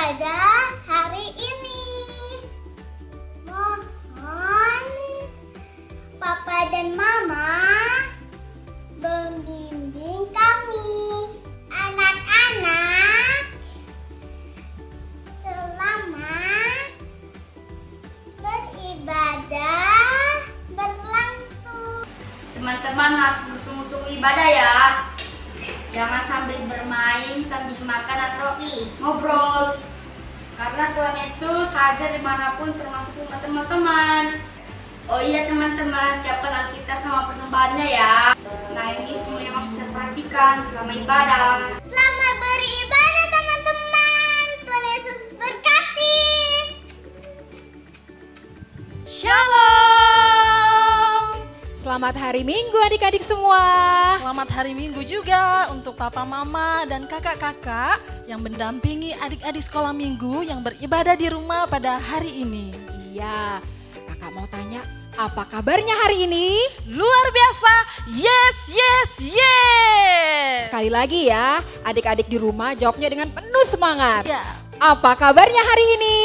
ibadah hari ini. Mohon Papa dan Mama membimbing kami, anak-anak, selama beribadah berlangsung. Teman-teman harus bersungguh-sungguh ibadah ya. Jangan sambil bermain, sambil makan atau ngobrol. Karena Tuhan Yesus hadir dimanapun, termasuk rumah teman-teman. Oh iya teman-teman, siapkan Alkitab sama persembahannya ya. Nah ini semua yang harus kita perhatikan selama ibadah. Selamat beribadah teman-teman. Tuhan Yesus berkati. Shalom. Selamat hari Minggu adik-adik semua. Selamat hari Minggu juga untuk papa, mama, dan kakak-kakak yang mendampingi adik-adik sekolah minggu yang beribadah di rumah pada hari ini. Iya, kakak mau tanya, apa kabarnya hari ini? Luar biasa, yes, yes, yes. Sekali lagi ya, adik-adik di rumah jawabnya dengan penuh semangat. Ya. Apa kabarnya hari ini?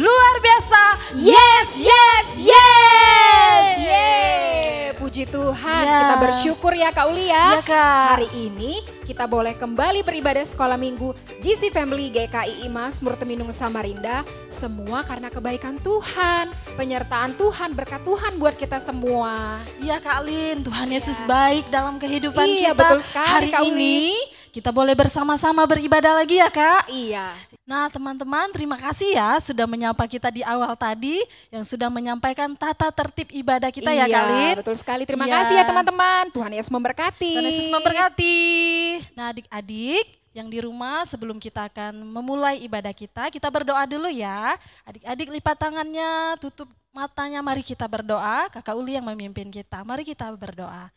Luar biasa, yes, yes, yes. Yeay, puji Tuhan, Ya. kita bersyukur ya Kak Uli ya. Ya, Kak. Hari ini kita boleh kembali beribadah sekolah minggu GC Family GKI Mazmur Temindung Samarinda. Semua karena kebaikan Tuhan, penyertaan Tuhan, berkat Tuhan buat kita semua. Iya Kak Lin, Tuhan Yesus baik dalam kehidupan Iya, kita. betul sekali, Hari Kak Uli. ini kita boleh bersama-sama beribadah lagi ya Kak. Iya. Nah teman-teman, terima kasih ya sudah menyapa kita di awal tadi, yang sudah menyampaikan tata tertib ibadah kita ya Kak Lin. Iya, betul sekali. Terima Iya. kasih ya teman-teman. Tuhan Yesus memberkati. Tuhan Yesus memberkati. Nah adik-adik yang di rumah, sebelum kita akan memulai ibadah kita berdoa dulu ya. Adik-adik lipat tangannya, tutup matanya, mari kita berdoa. Kakak Uli yang memimpin kita, mari kita berdoa.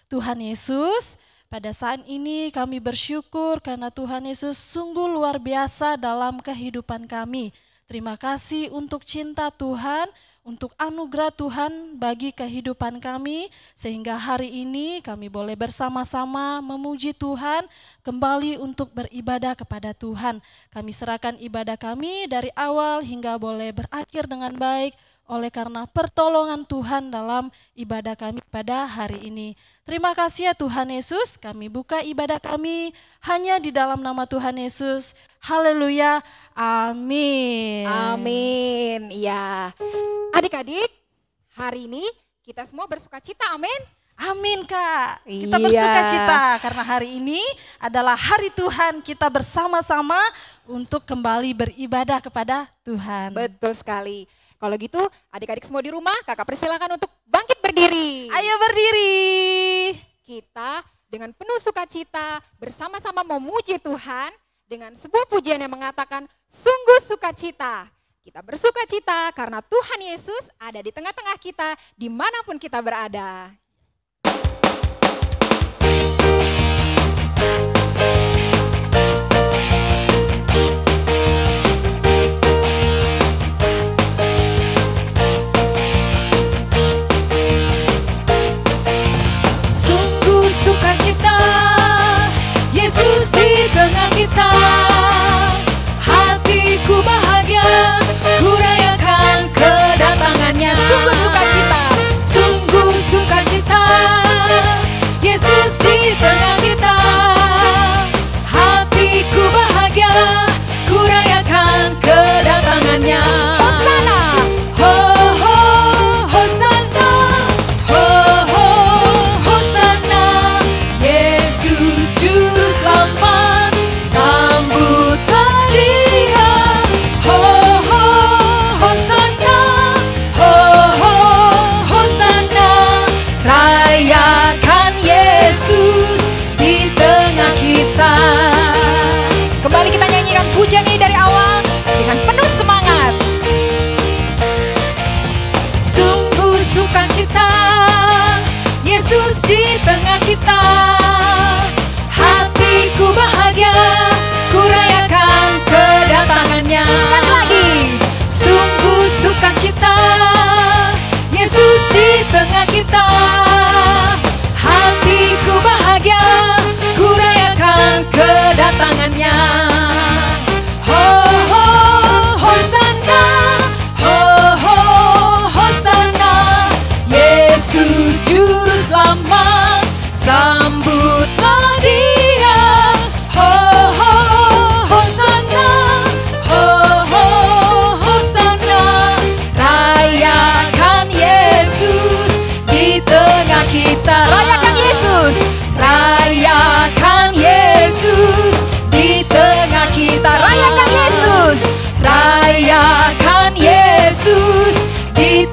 Tuhan Yesus, pada saat ini kami bersyukur karena Tuhan Yesus sungguh luar biasa dalam kehidupan kami. Terima kasih untuk cinta Tuhan, untuk anugerah Tuhan bagi kehidupan kami, sehingga hari ini kami boleh bersama-sama memuji Tuhan, kembali untuk beribadah kepada Tuhan. Kami serahkan ibadah kami dari awal hingga boleh berakhir dengan baik, oleh karena pertolongan Tuhan dalam ibadah kami pada hari ini. Terima kasih ya Tuhan Yesus, kami buka ibadah kami hanya di dalam nama Tuhan Yesus. Haleluya, amin. Amin. Ya. Adik-adik, hari ini kita semua bersuka cita, amin. Amin Kak, kita Iya. bersuka cita karena hari ini adalah hari Tuhan, kita bersama-sama untuk kembali beribadah kepada Tuhan. Betul sekali. Kalau gitu adik-adik semua di rumah, kakak persilakan untuk bangkit berdiri. Ayo berdiri. Kita dengan penuh sukacita bersama-sama memuji Tuhan dengan sebuah pujian yang mengatakan sungguh sukacita. Kita bersukacita karena Tuhan Yesus ada di tengah-tengah kita dimanapun kita berada. Sungguh sukacita, Yesus di tengah kita. Hatiku bahagia, ku rayakan kedatangannya. Sungguh sukacita, sungguh sukacita.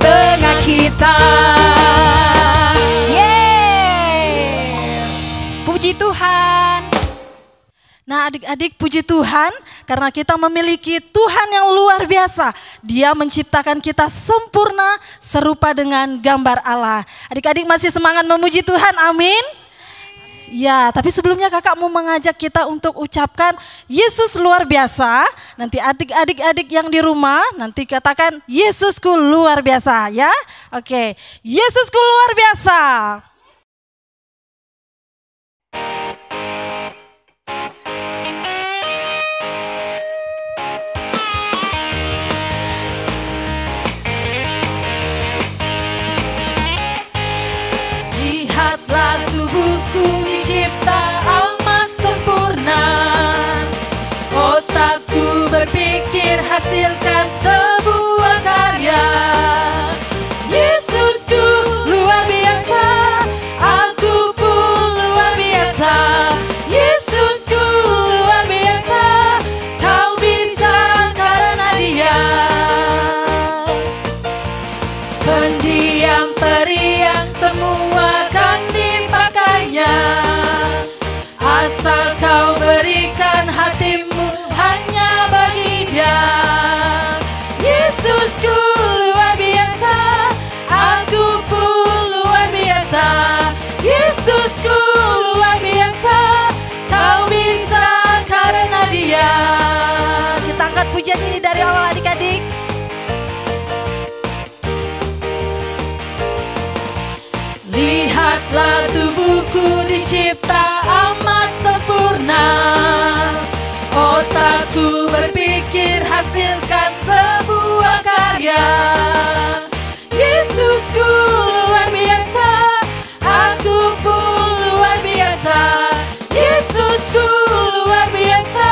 tengah kita. Puji Tuhan. Nah adik-adik, puji Tuhan karena kita memiliki Tuhan yang luar biasa. Dia menciptakan kita sempurna serupa dengan gambar Allah. Adik-adik masih semangat memuji Tuhan, amin? Ya, tapi sebelumnya kakak mau mengajak kita untuk ucapkan Yesus luar biasa. Nanti adik-adik yang di rumah nanti katakan Yesusku luar biasa ya. Oke, Yesusku luar biasa. Lihatlah tubuhku dicipta amat sempurna. Otakku berpikir hasilkan sebuah karya. Yesusku luar biasa, aku pun luar biasa. Yesusku luar biasa, kau bisa karena Dia. Pendiam periang semua kan dipakainya, asal kau berikan hatimu hanya bagi Dia. Yesusku luar biasa, aku pun luar biasa. Yesusku luar biasa, kau bisa karena Dia. Kita angkat pujian ini dari awal adik-adik. Lihatlah tubuhku dicipta amat sempurna. Otakku berpikir hasilkan sebuah karya. Yesusku luar biasa, aku pun luar biasa. Yesusku luar biasa,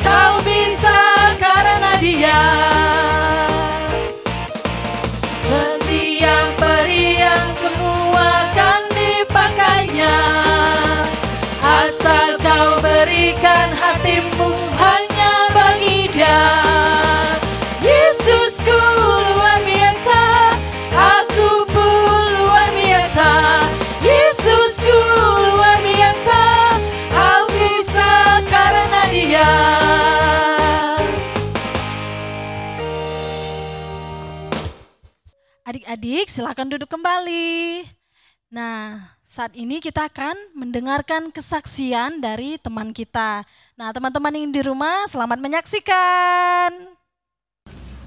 kau bisa karena Dia. Pendiam periang semua kan dipakainya, asal kau berikan hatimu hanya bagi Dia. Yesusku luar biasa, aku pun luar biasa. Yesusku luar biasa, kau bisa karena Dia. Adik-adik silakan duduk kembali. Nah, saat ini kita akan mendengarkan kesaksian dari teman kita. Nah, teman-teman yang di rumah selamat menyaksikan.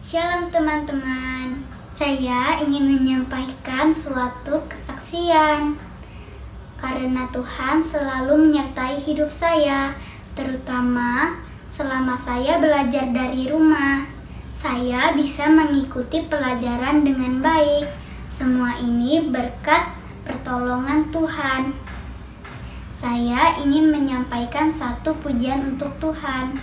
Shalom teman-teman, saya ingin menyampaikan suatu kesaksian. Karena Tuhan selalu menyertai hidup saya, terutama selama saya belajar dari rumah. Saya bisa mengikuti pelajaran dengan baik. Semua ini berkat pertolongan Tuhan. Saya ingin menyampaikan satu pujian untuk Tuhan.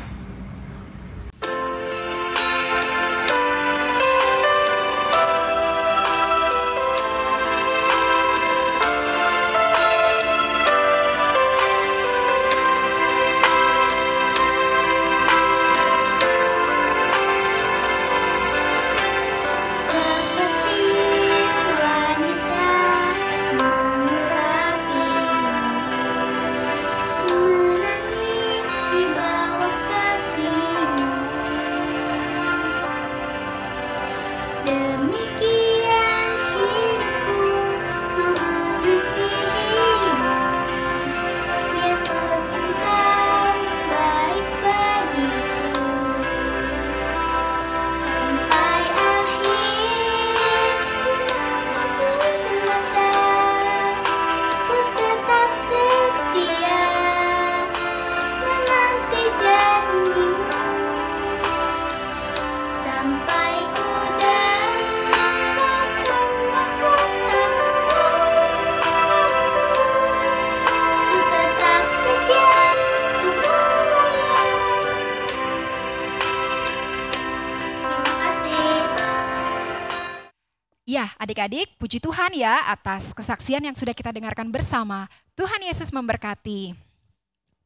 Ya, adik-adik, puji Tuhan ya atas kesaksian yang sudah kita dengarkan bersama. Tuhan Yesus memberkati.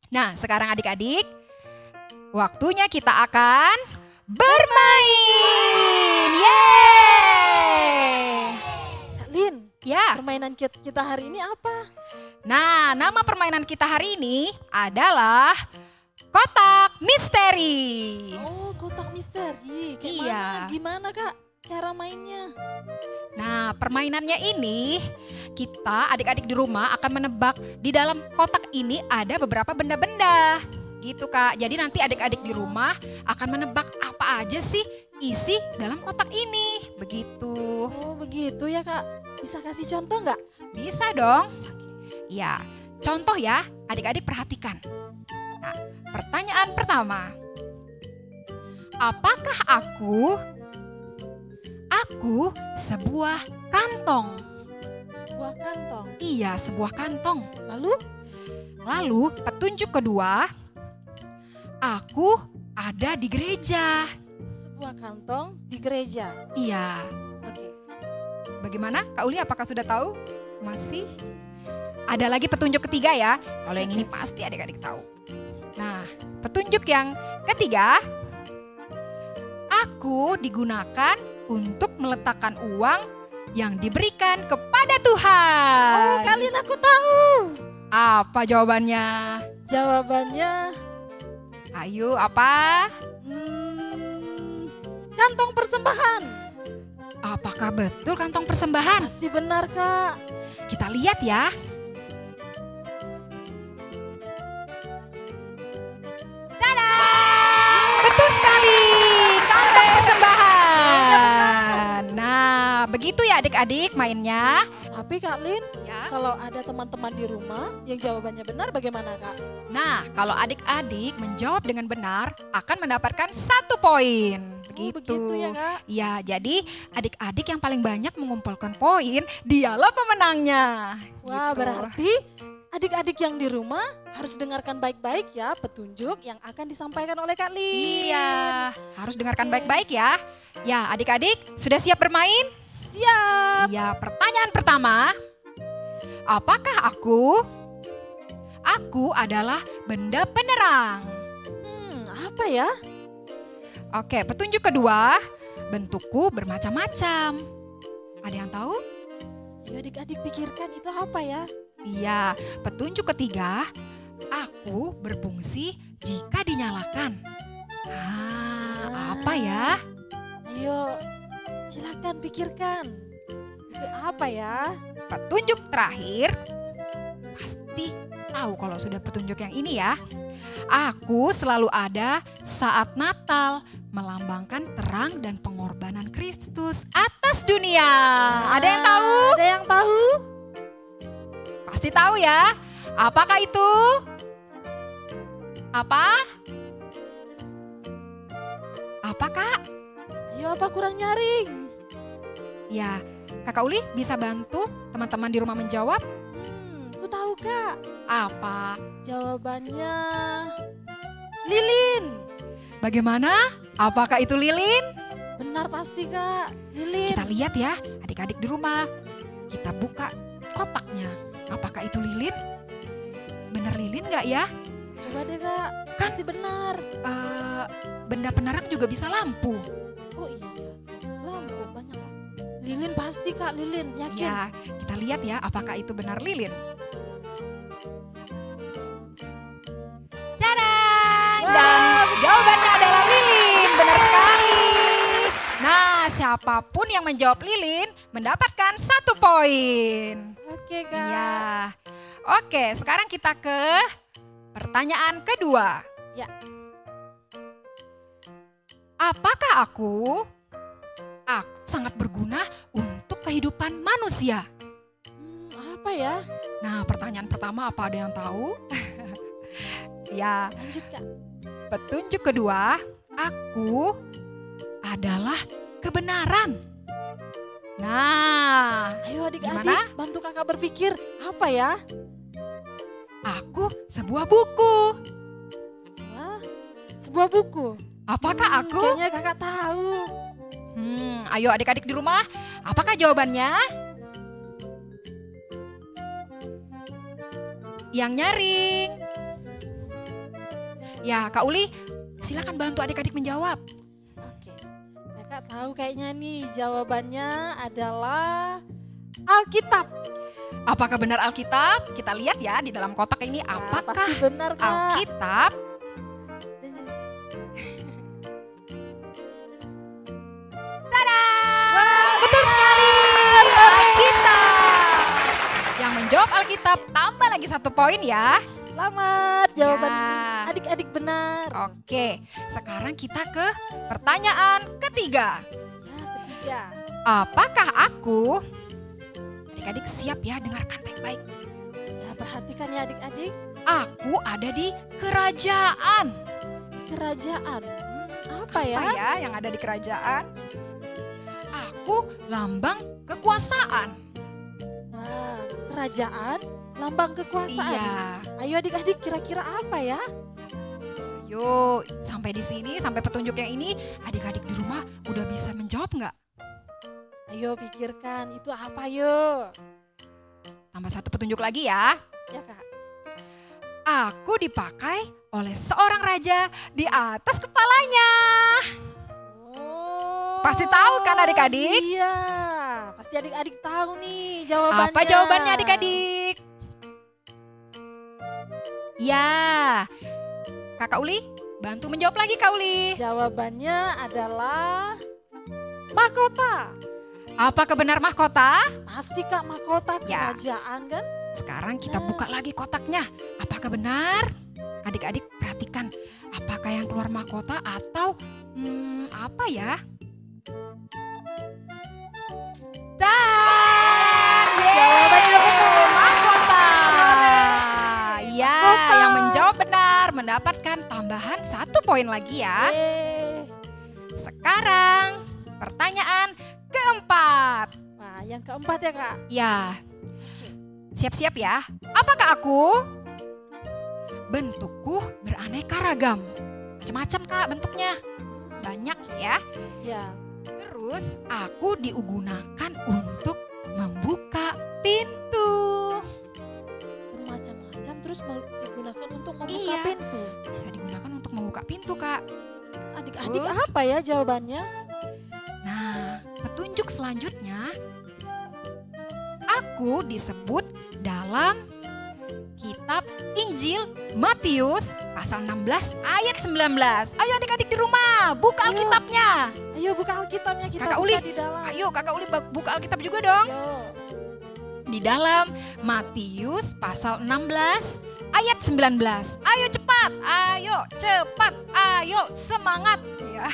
Nah, sekarang adik-adik, waktunya kita akan bermain. Yeay! permainan kita hari ini apa? Nah, nama permainan kita hari ini adalah kotak misteri. Oh, kotak misteri. Kayak Iya. mana? Gimana Kak cara mainnya? Nah, permainannya ini kita adik-adik di rumah akan menebak di dalam kotak ini ada beberapa benda-benda. Gitu Kak. Jadi nanti adik-adik di rumah akan menebak apa aja sih isi dalam kotak ini. Begitu. Oh begitu ya Kak. Bisa kasih contoh nggak? Bisa dong. Ya, contoh ya, adik-adik perhatikan. Nah, pertanyaan pertama. Apakah aku sebuah kantong? Sebuah kantong. Iya, sebuah kantong. Lalu? Petunjuk kedua. Aku ada di gereja. Sebuah kantong di gereja. Iya. Oke. Bagaimana? Kak Uli apakah sudah tahu? Masih? Ada lagi petunjuk ketiga ya. Kalau yang ini pasti adik-adik tahu. Nah, petunjuk yang ketiga. Aku digunakan untuk meletakkan uang yang diberikan kepada Tuhan. Oh kalian aku tahu. Apa jawabannya? Jawabannya Ayo, apa? kantong persembahan. Apakah betul kantong persembahan? Pasti benar Kak. Kita lihat ya. Tada! Betul sekali, kantong persembahan. Nah, begitu ya adik-adik mainnya. Tapi Kak Lin, Ya. kalau ada teman-teman di rumah yang jawabannya benar bagaimana Kak? Nah, kalau adik-adik menjawab dengan benar akan mendapatkan 1 poin. Oh, begitu ya Kak. Ya, jadi adik-adik yang paling banyak mengumpulkan poin, dialah pemenangnya. Wah Gitu. berarti adik-adik yang di rumah harus dengarkan baik-baik ya petunjuk yang akan disampaikan oleh Kak Lin. Iya, harus dengarkan Oke. baik-baik ya. Ya, adik-adik sudah siap bermain? Siap. Ya, pertanyaan pertama. Apakah aku adalah benda penerang? Apa ya? Oke, petunjuk kedua. Bentukku bermacam-macam. Ada yang tahu? Ayo adik-adik pikirkan itu apa ya? Iya, petunjuk ketiga. Aku berfungsi jika dinyalakan. Apa ya? Ayo silakan pikirkan. Itu apa ya? Petunjuk terakhir. Pasti tahu kalau sudah petunjuk yang ini ya. Aku selalu ada saat Natal, melambangkan terang dan pengorbanan Kristus atas dunia. Ada yang tahu? Ada yang tahu? Pasti tahu ya. Apakah itu? Apa? Apa Kak? Ayo apa kurang nyaring? Ya, Kakak Uli bisa bantu teman-teman di rumah menjawab? Aku tahu Kak. Apa? Jawabannya lilin. Bagaimana? Apakah itu lilin? Benar pasti Kak, lilin. Kita lihat ya, adik-adik di rumah. Kita buka kotaknya. Apakah itu lilin? Benar lilin nggak ya? Coba deh Kak, pasti benar. Benda penerang juga bisa lampu. Oh iya, lampu banyak. Lilin pasti Kak, lilin, yakin. Ya, kita lihat ya, apakah itu benar lilin? Tadang! Dan jawabannya adalah lilin, benar sekali. Nah, siapapun yang menjawab lilin mendapatkan 1 poin. Oke Kak. Iya. Oke, sekarang kita ke pertanyaan kedua. Ya. Apakah aku sangat berguna untuk kehidupan manusia? Apa ya? Nah, pertanyaan pertama apa ada yang tahu? Ya, Lanjut Kak. petunjuk kedua, aku adalah kebenaran. Nah, Ayo adik-adik, Gimana? bantu kakak berpikir. Apa ya? aku sebuah buku. Wah, sebuah buku. Apakah aku? Kayaknya kakak tahu. Ayo adik-adik di rumah, apakah jawabannya? Yang nyaring. Ya, Kak Uli, silakan bantu adik-adik menjawab. Oke, kakak tahu kayaknya nih jawabannya adalah Alkitab. Apakah benar Alkitab? Kita lihat ya di dalam kotak ini. Apakah pasti benar, Kak. Alkitab? Tada! Betul sekali. Alkitab. Yang menjawab Alkitab tambah lagi 1 poin ya. Selamat, jawaban Ya. adik-adik benar. Oke, sekarang kita ke pertanyaan ketiga. Ya, ketiga. Apakah aku? Adik-adik siap ya, dengarkan baik-baik. Ya, perhatikan ya adik-adik. Aku ada di kerajaan. Kerajaan. Apa ya? Apa ya yang ada di kerajaan? Aku lambang kekuasaan. Wah, kerajaan, lambang kekuasaan. Iya. Ayo adik-adik, kira-kira apa ya? Yuk, sampai di sini, sampai petunjuknya ini, adik-adik di rumah udah bisa menjawab nggak? Ayo pikirkan, itu apa yuk? Tambah 1 petunjuk lagi ya. Ya Kak. Aku dipakai oleh seorang raja di atas kepalanya. Oh, Pasti tahu kan adik-adik? Iya, pasti adik-adik tahu nih jawabannya. Apa jawabannya adik-adik? Ya, Kakak Uli, bantu menjawab lagi Kak Uli. Jawabannya adalah mahkota. Apakah benar mahkota? Pasti Kak, mahkota Ya. kerajaan kan? Sekarang kita buka lagi kotaknya. Apakah benar? Adik-adik perhatikan, apakah yang keluar mahkota atau apa ya? Dan Jawabannya benar. mahkota. Ya, Mahkota. yang menjawab benar mendapatkan tambahan 1 poin lagi ya. Sekarang pertanyaan keempat. Wah, yang keempat ya Kak. Ya, siap-siap ya. Apakah aku? Bentukku beraneka ragam. Macam-macam Kak bentuknya. Banyak ya. Ya. Terus aku digunakan untuk membuka pintu. Bermacam-macam terus digunakan untuk membuka Iya. pintu. Bisa digunakan untuk membuka pintu Kak. Adik-adik Terus? apa ya jawabannya? Nah, petunjuk selanjutnya. Aku disebut dalam kitab Injil Matius pasal 16 ayat 19. Ayo adik-adik di rumah, buka Ayo. Alkitabnya. Ayo buka Alkitabnya, kita Kakak buka Uli. di dalam. Ayo Kakak Uli buka Alkitab juga dong. Ayo. Di dalam Matius pasal 16 ayat 19. Ayo cepat, ayo semangat. Ya.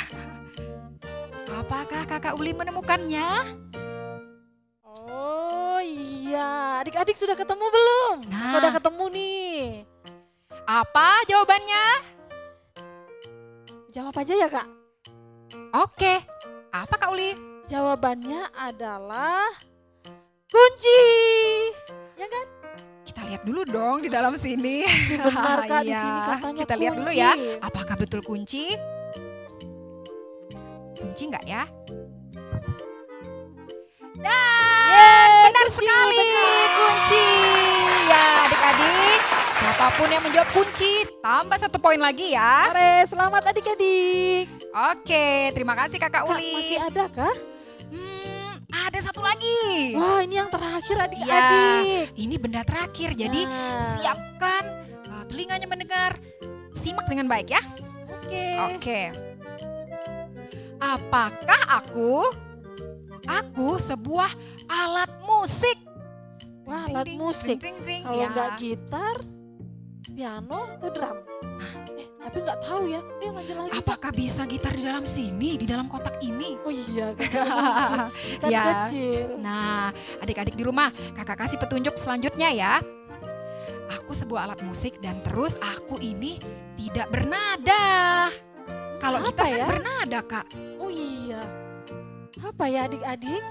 Apakah Kakak Uli menemukannya? Oh iya, adik-adik sudah ketemu belum? Nah. Aku udah ketemu nih. Apa jawabannya? Jawab aja ya Kak. Oke, apa Kak Uli? Jawabannya adalah kunci. Ya kan? Kita lihat dulu dong di dalam sini. Benar Kak, di Iya, sini katanya kita lihat dulu kunci. ya. Apakah betul kunci? Kunci nggak ya? Yeay, Benar kunci, sekali, benar. kunci. Ya adik-adik, siapapun yang menjawab kunci, tambah 1 poin lagi ya. Mari, selamat adik-adik. Oke, terima kasih Kakak Kak, Uli. masih ada kah? Ada 1 lagi. Wah, ini yang terakhir Ya, adik-adik. ini benda terakhir, jadi Nah. siapkan telinganya mendengar. Simak dengan baik ya. Oke. Oke. Apakah aku? Aku sebuah alat musik. Wah, Ding, alat ding, musik. ding, ding, ding. Kalau Ya. nggak gitar, piano atau drum? Tapi nggak tahu ya. Lanjut lagi. Kak. Apakah bisa gitar di dalam sini, di dalam kotak ini? Oh iya, kan Ya. kecil. Nah, adik-adik di rumah, kakak kasih petunjuk selanjutnya ya. Aku sebuah alat musik dan terus aku ini tidak bernada. Kalau Apa gitar kan ya? bernada, Kak. Oh iya. Apa ya adik-adik?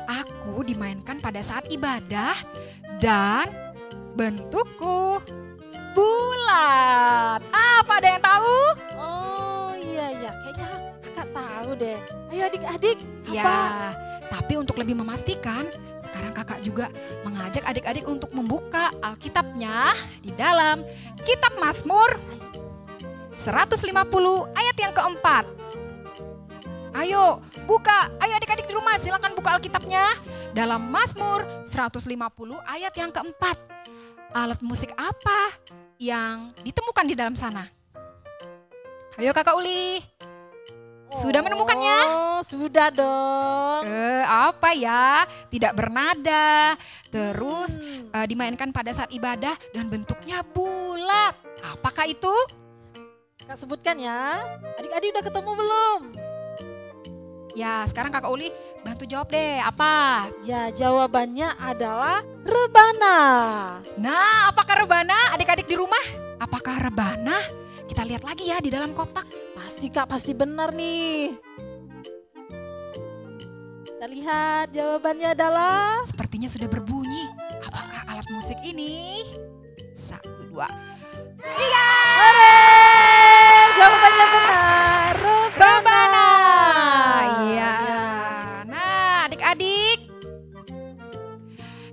Aku dimainkan pada saat ibadah dan bentukku bulat. Apa ada yang tahu? Oh iya, kayaknya kakak tahu deh. Ayo adik-adik, apa? Ya, tapi untuk lebih memastikan, sekarang kakak juga mengajak adik-adik untuk membuka Alkitabnya di dalam Kitab Mazmur 150 ayat yang keempat. Ayo buka, ayo adik-adik di rumah silakan buka Alkitabnya. Dalam Mazmur 150 ayat yang keempat. Alat musik apa yang ditemukan di dalam sana? Ayo Kakak Uli. Sudah menemukannya? Oh, sudah dong. Apa ya? Tidak bernada. Terus dimainkan pada saat ibadah dan bentuknya bulat. Apakah itu? Kak sebutkan ya. Adik-adik udah ketemu belum? Ya, sekarang Kakak Uli bantu jawab deh. Apa? Ya, jawabannya adalah rebana. Nah, apakah rebana? Adik-adik di rumah, apakah rebana? Kita lihat lagi ya di dalam kotak. Pasti Kak, pasti benar nih. Kita lihat jawabannya adalah Sepertinya sudah berbunyi. Apakah alat musik ini? 1, 2, 3. jawabannya benar. Rebana. Iya. Nah, adik-adik,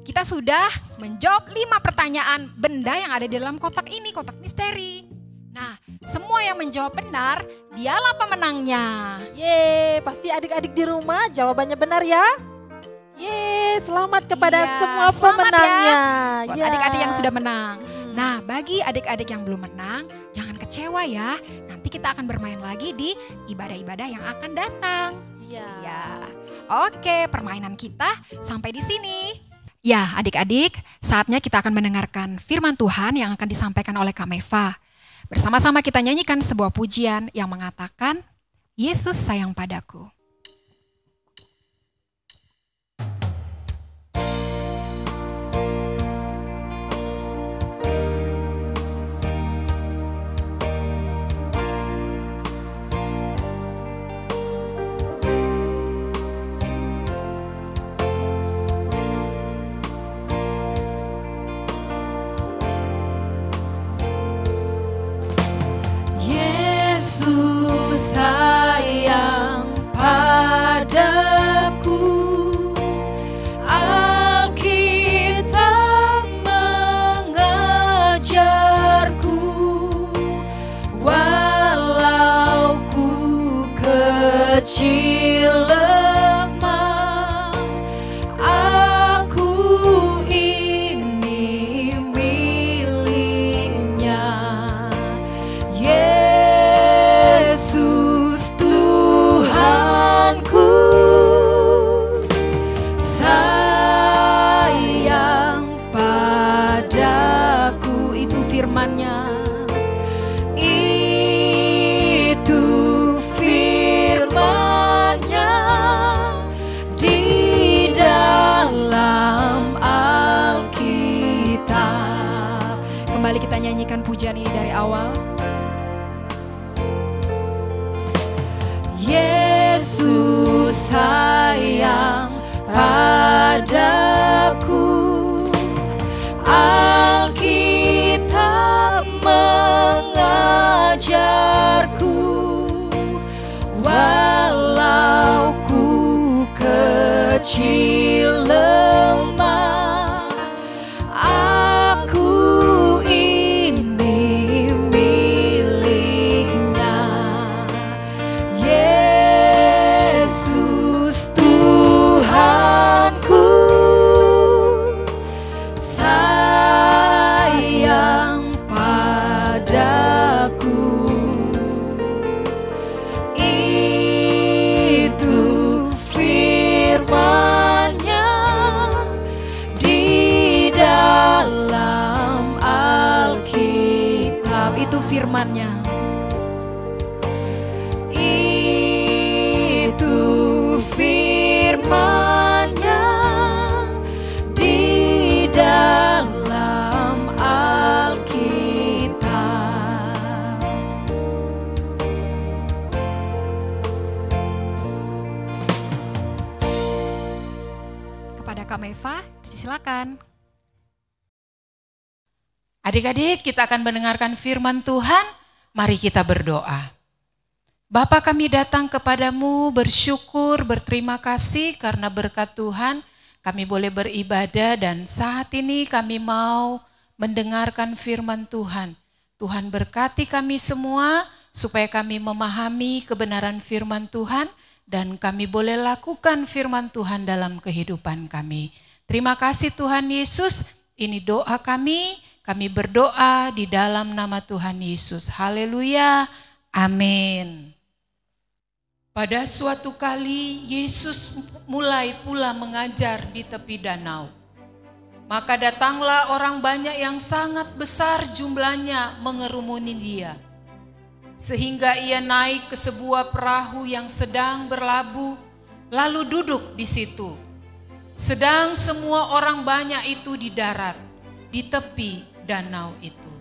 kita sudah menjawab 5 pertanyaan benda yang ada di dalam kotak ini, kotak misteri. Nah, semua yang menjawab benar, dialah pemenangnya. Yeay, pasti adik-adik di rumah jawabannya benar ya. Yeay, selamat kepada Iya, semua selamat pemenangnya. Buat Ya. adik-adik yang sudah menang. Nah, bagi adik-adik yang belum menang, jangan kecewa ya. Nanti kita akan bermain lagi di ibadah-ibadah yang akan datang. Iya. Ya, oke, permainan kita sampai di sini. Ya, adik-adik, saatnya kita akan mendengarkan firman Tuhan yang akan disampaikan oleh Kak Meva. Bersama-sama kita nyanyikan sebuah pujian yang mengatakan, Yesus sayang padaku. Yesus sayang padaku, Alkitab mengajarku, walau ku kecil lemah, aku ini miliknya. Yesus Tuhanku sayang padaku. Itu firman-Nya. Itu firman-Nya di dalam Alkitab. Kembali kita nyanyikan pujian ini dari awal. Yesus sayang padaku, Alkitab mengajarku, walau ku kecil lemah, aku ini miliknya. Yesus Tuhanku sayang padaku. Itu firman-Nya di dalam Alkitab. Itu firman-Nya. Itu firman-Nya di dalam Alkitab. Kepada Kak Meva, silakan. Adik-adik, kita akan mendengarkan firman Tuhan. Mari kita berdoa. Bapa, kami datang kepadamu bersyukur, berterima kasih karena berkat Tuhan kami boleh beribadah dan saat ini kami mau mendengarkan firman Tuhan. Tuhan berkati kami semua supaya kami memahami kebenaran firman Tuhan dan kami boleh lakukan firman Tuhan dalam kehidupan kami. Terima kasih Tuhan Yesus, ini doa kami berdoa di dalam nama Tuhan Yesus. Haleluya, amin. Pada suatu kali Yesus mulai pula mengajar di tepi danau. Maka datanglah orang banyak yang sangat besar jumlahnya mengerumuni dia. Sehingga ia naik ke sebuah perahu yang sedang berlabuh, lalu duduk di situ. Sedang semua orang banyak itu di darat, di tepi danau itu.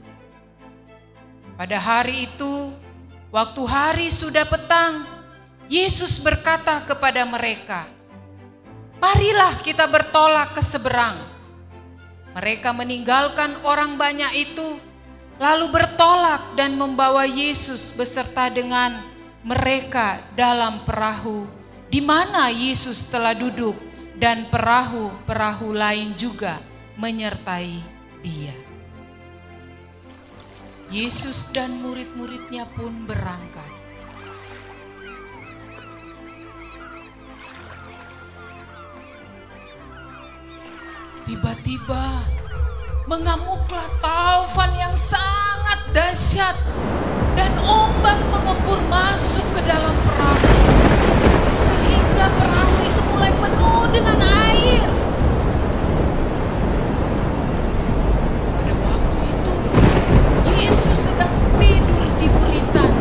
Pada hari itu, waktu hari sudah petang, Yesus berkata kepada mereka, "Marilah kita bertolak ke seberang." Mereka meninggalkan orang banyak itu, lalu bertolak dan membawa Yesus beserta dengan mereka dalam perahu, di mana Yesus telah duduk, dan perahu-perahu lain juga menyertai dia. Yesus dan murid-muridnya pun berangkat. Tiba-tiba mengamuklah taufan yang sangat dahsyat dan ombak mengembur masuk ke dalam perahu sehingga perahu itu mulai penuh dengan air. Pada waktu itu Yesus sedang tidur di buritan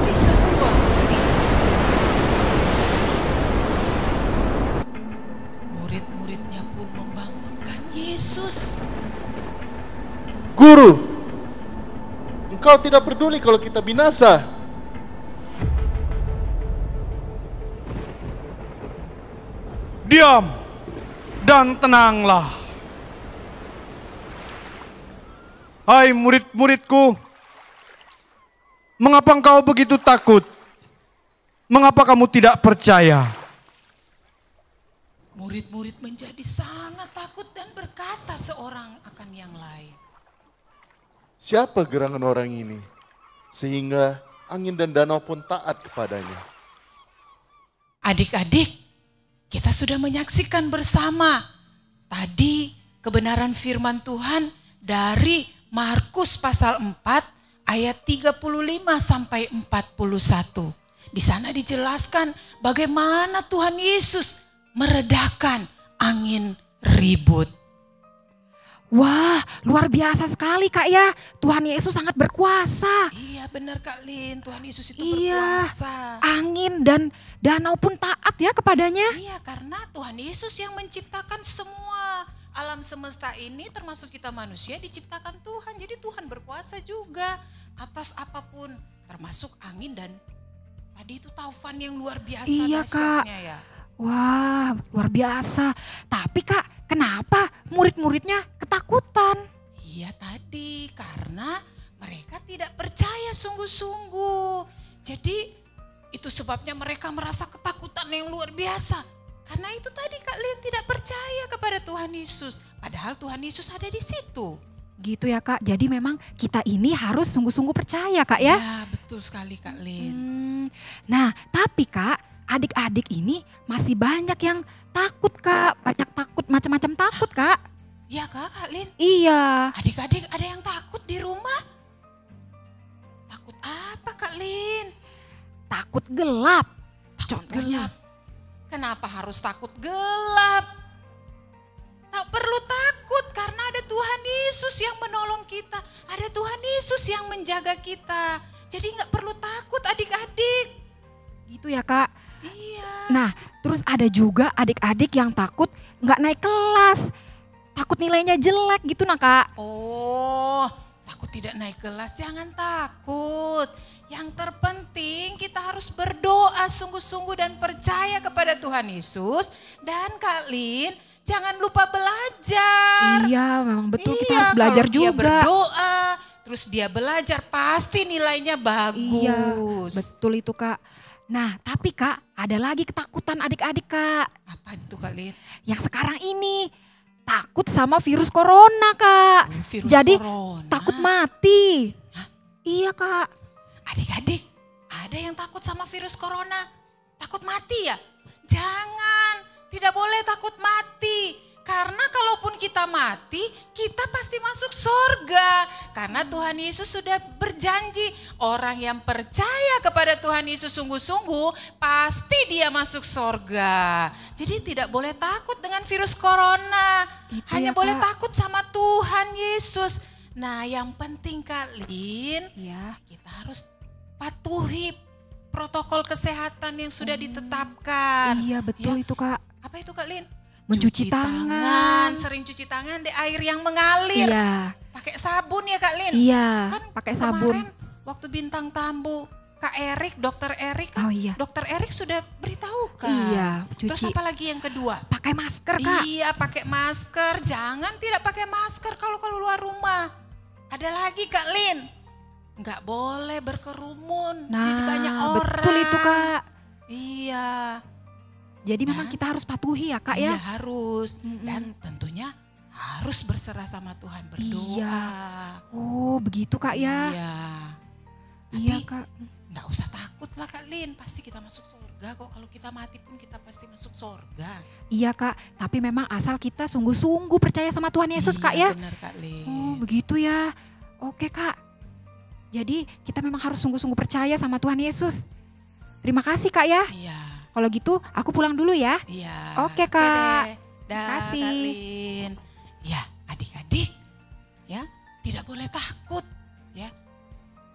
di sebuah gua. Murid-muridnya pun membangunkan Yesus. Guru, Engkau tidak peduli kalau kita binasa. Diam dan tenanglah. Hai murid-muridku, mengapa engkau begitu takut? Mengapa kamu tidak percaya? Murid-murid menjadi sangat takut dan berkata seorang akan yang lain, Siapa gerangan orang ini sehingga angin dan danau pun taat kepadanya? Adik-adik, kita sudah menyaksikan bersama tadi kebenaran firman Tuhan dari Markus pasal 4 ayat 35 sampai 41. Di sana dijelaskan bagaimana Tuhan Yesus meredakan angin ribut. Wah, luar biasa sekali Kak ya. Tuhan Yesus sangat berkuasa. Iya benar Kak Lin, Tuhan Yesus itu Iya, berkuasa. angin dan danau pun taat ya kepadanya. Iya, karena Tuhan Yesus yang menciptakan semua alam semesta ini, termasuk kita manusia diciptakan Tuhan. Jadi Tuhan berkuasa juga atas apapun, termasuk angin dan tadi itu taufan yang luar biasa Iya, Kak. dahsyatnya ya. Wah, luar biasa. Tapi Kak, kenapa murid-muridnya ketakutan? Iya tadi, karena mereka tidak percaya sungguh-sungguh. Jadi itu sebabnya mereka merasa ketakutan yang luar biasa. Karena itu tadi Kak Lin tidak percaya kepada Tuhan Yesus. Padahal Tuhan Yesus ada di situ. Gitu ya Kak, jadi memang kita ini harus sungguh-sungguh percaya Kak ya. Ya betul sekali Kak Lin. Nah, tapi Kak, adik-adik ini masih banyak yang takut Kak. Banyak takut, macam-macam takut Kak. Iya Kak Lin. Iya. Adik-adik ada yang takut di rumah? Takut apa Kak Lin? Takut gelap. Takut Contohnya. gelap. Kenapa harus takut gelap? Tak perlu takut karena ada Tuhan Yesus yang menolong kita. Ada Tuhan Yesus yang menjaga kita. Jadi nggak perlu takut adik-adik. Gitu ya Kak. Iya. Nah, terus ada juga adik-adik yang takut nggak naik kelas. Takut nilainya jelek gitu nah Kak. Oh, takut tidak naik kelas, jangan takut. Yang terpenting kita harus berdoa sungguh-sungguh dan percaya kepada Tuhan Yesus. Dan Kak Lin, jangan lupa belajar. Iya, memang betul kita harus belajar kalau dia juga. berdoa, terus dia belajar, pasti nilainya bagus. Iya, betul itu Kak. Nah, tapi Kak, ada lagi ketakutan adik-adik Kak. Apa itu Kak Lin? Yang sekarang ini takut sama virus corona Kak. Virus Jadi corona. takut mati. Hah? Iya Kak. Adik-adik, ada yang takut sama virus corona? Takut mati ya? Jangan, tidak boleh takut mati. Karena kalaupun kita mati, kita pasti masuk surga. Karena Tuhan Yesus sudah berjanji, orang yang percaya kepada Tuhan Yesus sungguh-sungguh, pasti dia masuk surga. Jadi tidak boleh takut dengan virus corona. Hanya boleh takut sama Tuhan Yesus. Nah, yang penting Kak Lin, kita harus patuhi protokol kesehatan yang sudah ditetapkan. Iya betul itu Kak. Apa itu Kak Lin? Mencuci tangan. Sering cuci tangan di air yang mengalir. Iya. Pakai sabun ya Kak Lin? Iya, Kan pakai sabun. kemarin waktu bintang tamu Kak Erik, Dokter Erik kan, Dokter Erik sudah beritahu kan. Iya, Terus apa lagi yang kedua? Pakai masker Kak. Iya, pakai masker. Jangan tidak pakai masker kalau keluar rumah. Ada lagi Kak Lin, nggak boleh berkerumun di banyak orang. Betul itu Kak. Iya. Jadi memang kita harus patuhi ya Kak ya. Iya harus. Dan tentunya harus berserah sama Tuhan, berdoa. Iya. Oh begitu Kak ya. Iya. Iya Tapi Kak. Nggak usah takut lah Kak Lin, pasti kita masuk surga kok. Kalau kita mati pun kita pasti masuk surga. Iya Kak, tapi memang asal kita sungguh-sungguh percaya sama Tuhan Yesus Kak ya. Benar Kak Lin. Oh begitu ya. Oke Kak. Jadi kita memang harus sungguh-sungguh percaya sama Tuhan Yesus. Terima kasih Kak ya. Iya. Kalau gitu aku pulang dulu ya. Iya. Oke Kak. Terima kasih. Kak Lin. Ya adik-adik ya tidak boleh takut ya.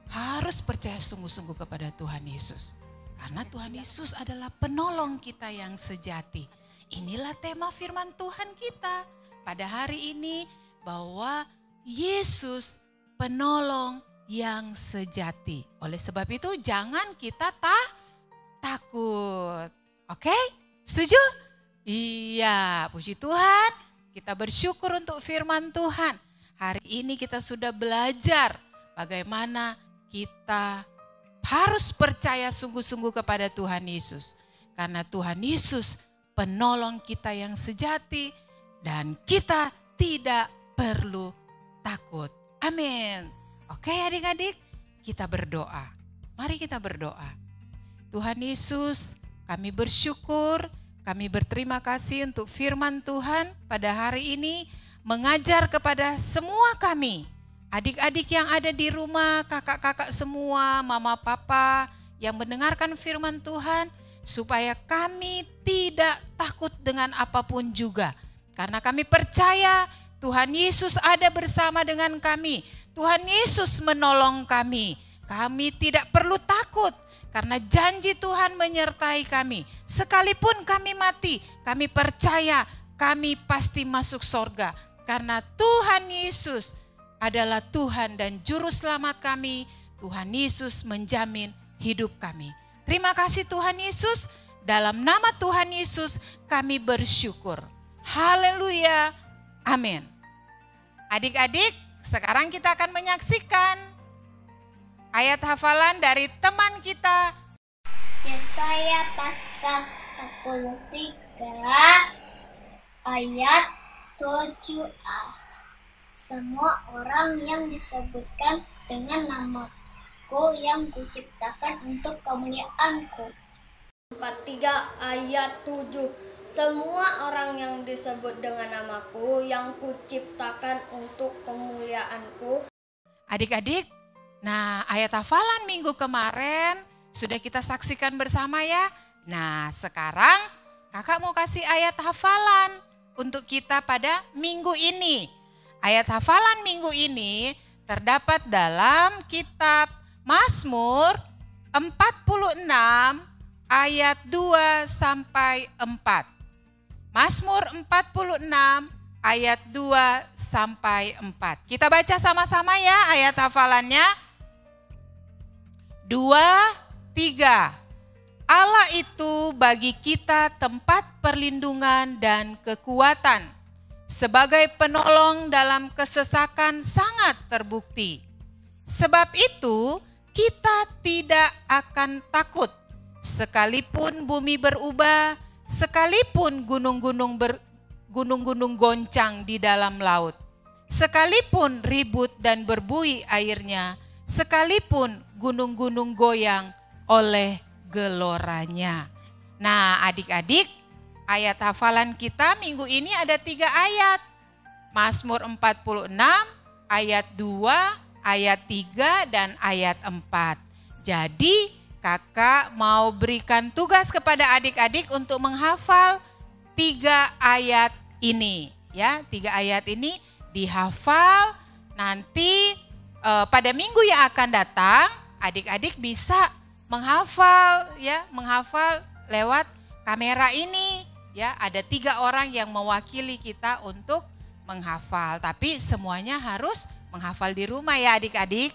Harus percaya sungguh-sungguh kepada Tuhan Yesus. Karena Tuhan Yesus adalah penolong kita yang sejati. Inilah tema firman Tuhan kita pada hari ini, bahwa Yesus penolong yang sejati. Oleh sebab itu jangan kita takut. Oke? Setuju? Iya, puji Tuhan. Kita bersyukur untuk firman Tuhan. Hari ini kita sudah belajar bagaimana kita harus percaya sungguh-sungguh kepada Tuhan Yesus. Karena Tuhan Yesus penolong kita yang sejati dan kita tidak perlu takut. Amin. Oke adik-adik, kita berdoa. Mari kita berdoa. Tuhan Yesus, kami bersyukur, kami berterima kasih untuk firman Tuhan pada hari ini mengajar kepada semua kami. Adik-adik yang ada di rumah, kakak-kakak semua, mama papa yang mendengarkan firman Tuhan, supaya kami tidak takut dengan apapun juga. Karena kami percaya Tuhan Yesus ada bersama dengan kami. Tuhan Yesus menolong kami. Kami tidak perlu takut karena janji Tuhan menyertai kami. Sekalipun kami mati, kami percaya kami pasti masuk surga. Karena Tuhan Yesus adalah Tuhan dan Juru Selamat kami. Tuhan Yesus menjamin hidup kami. Terima kasih Tuhan Yesus. Dalam nama Tuhan Yesus kami bersyukur. Haleluya. Amin. Adik-adik, sekarang kita akan menyaksikan ayat hafalan dari teman kita. Yesaya pasal 43 ayat 7a. Semua orang yang disebutkan dengan namaku yang kuciptakan untuk kemuliaanku. 43 ayat 7. Semua orang yang disebut dengan namaku yang kuciptakan untuk kemuliaanku. Adik-adik, nah ayat hafalan minggu kemarin sudah kita saksikan bersama ya. Nah sekarang kakak mau kasih ayat hafalan untuk kita pada minggu ini. Ayat hafalan minggu ini terdapat dalam kitab Mazmur 46 ayat 2 sampai 4. Mazmur 46 ayat 2 sampai 4. Kita baca sama-sama ya ayat hafalannya. 2, 3. Allah itu bagi kita tempat perlindungan dan kekuatan. Sebagai penolong dalam kesesakan sangat terbukti. Sebab itu kita tidak akan takut. Sekalipun bumi berubah, sekalipun gunung-gunung goncang di dalam laut, sekalipun ribut dan berbuih airnya, sekalipun gunung-gunung goyang oleh geloranya. Nah adik-adik, ayat hafalan kita minggu ini ada 3 ayat. Mazmur 46, ayat 2, ayat 3, dan ayat 4. Jadi kakak mau berikan tugas kepada adik-adik untuk menghafal 3 ayat ini. Ya, 3 ayat ini dihafal. Nanti pada minggu yang akan datang, adik-adik bisa menghafal, ya, menghafal lewat kamera ini. Ya, ada 3 orang yang mewakili kita untuk menghafal. Tapi semuanya harus menghafal di rumah ya adik-adik.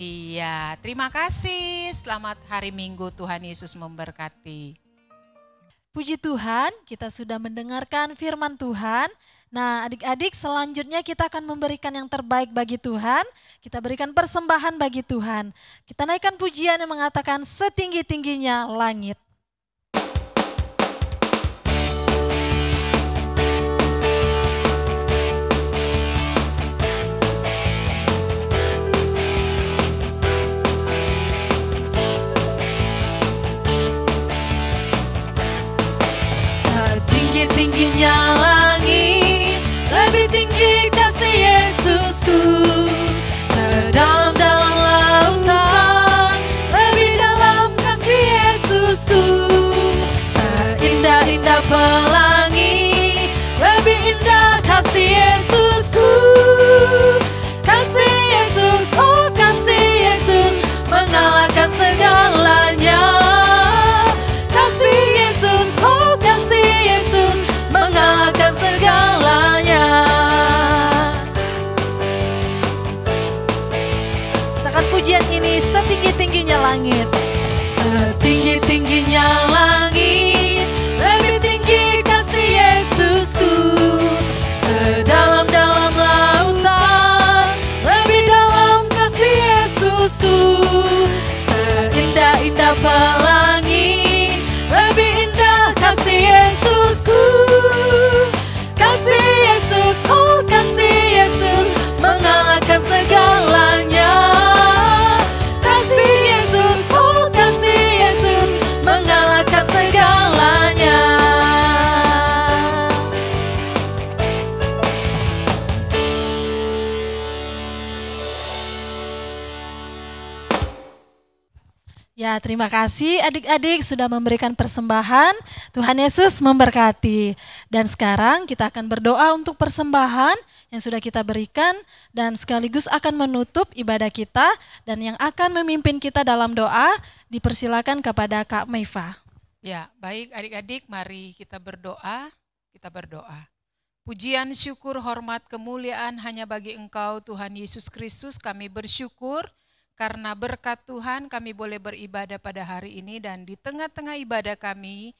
Iya, terima kasih. Selamat hari Minggu, Tuhan Yesus memberkati. Puji Tuhan, kita sudah mendengarkan firman Tuhan. Nah adik-adik, selanjutnya kita akan memberikan yang terbaik bagi Tuhan. Kita berikan persembahan bagi Tuhan. Kita naikkan pujian yang mengatakan setinggi-tingginya langit. Setinggi-tingginya langit, lebih tinggi kasih Yesusku. Sedalam-dalam lautan, lebih dalam kasih Yesusku. Seindah-indah pelangi, lebih indah kasih Yesusku. Kasih Yesus, oh kasih Yesus, mengalahkan segalanya. Kasih Yesus, oh kasih Yesus, mengalahkan segalanya. Katakan pujian ini setinggi-tingginya langit. Setinggi-tingginya langit, lebih tinggi kasih Yesusku. Sedalam-dalam lautan, lebih dalam kasih Yesusku. Seindah-indah pelangi, lebih indah kasih Yesusku. Kasih Yesus, oh kasih Yesus, mengalahkan segalanya. Kasih Yesus, oh kasih Yesus, mengalahkan segalanya. Ya, terima kasih adik-adik sudah memberikan persembahan. Tuhan Yesus memberkati. Dan sekarang kita akan berdoa untuk persembahan yang sudah kita berikan dan sekaligus akan menutup ibadah kita, dan yang akan memimpin kita dalam doa dipersilakan kepada Kak Meifa. Ya, baik adik-adik, mari kita berdoa. Kita berdoa. Pujian, syukur, hormat, kemuliaan hanya bagi Engkau Tuhan Yesus Kristus. Kami bersyukur karena berkat Tuhan kami boleh beribadah pada hari ini, dan di tengah-tengah ibadah kami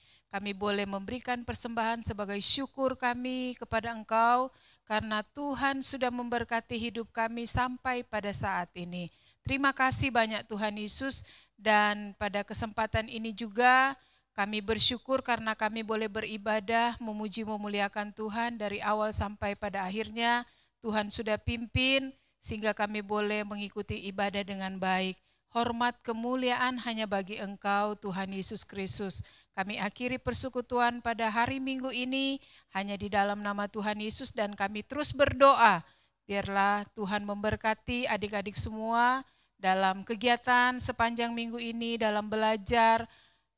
boleh memberikan persembahan sebagai syukur kami kepada Engkau karena Tuhan sudah memberkati hidup kami sampai pada saat ini. Terima kasih banyak Tuhan Yesus, dan pada kesempatan ini juga kami bersyukur karena kami boleh beribadah, memuji memuliakan Tuhan dari awal sampai pada akhirnya. Tuhan sudah pimpin sehingga kami boleh mengikuti ibadah dengan baik. Hormat kemuliaan hanya bagi Engkau Tuhan Yesus Kristus. Kami akhiri persekutuan pada hari Minggu ini hanya di dalam nama Tuhan Yesus, dan kami terus berdoa. Biarlah Tuhan memberkati adik-adik semua dalam kegiatan sepanjang minggu ini, dalam belajar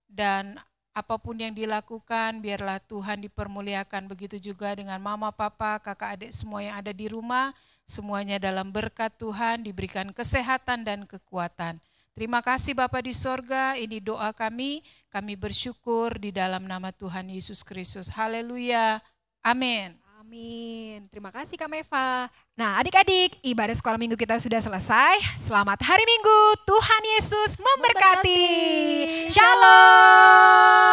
dan apapun yang dilakukan, biarlah Tuhan dipermuliakan. Begitu juga dengan mama, papa, kakak, adik semua yang ada di rumah. Semuanya dalam berkat Tuhan diberikan kesehatan dan kekuatan. Terima kasih Bapa di sorga, ini doa kami bersyukur di dalam nama Tuhan Yesus Kristus. Haleluya, amin. Amin. Terima kasih Kak Meifa. Nah adik-adik, ibadah sekolah minggu kita sudah selesai. Selamat hari Minggu, Tuhan Yesus memberkati. Shalom.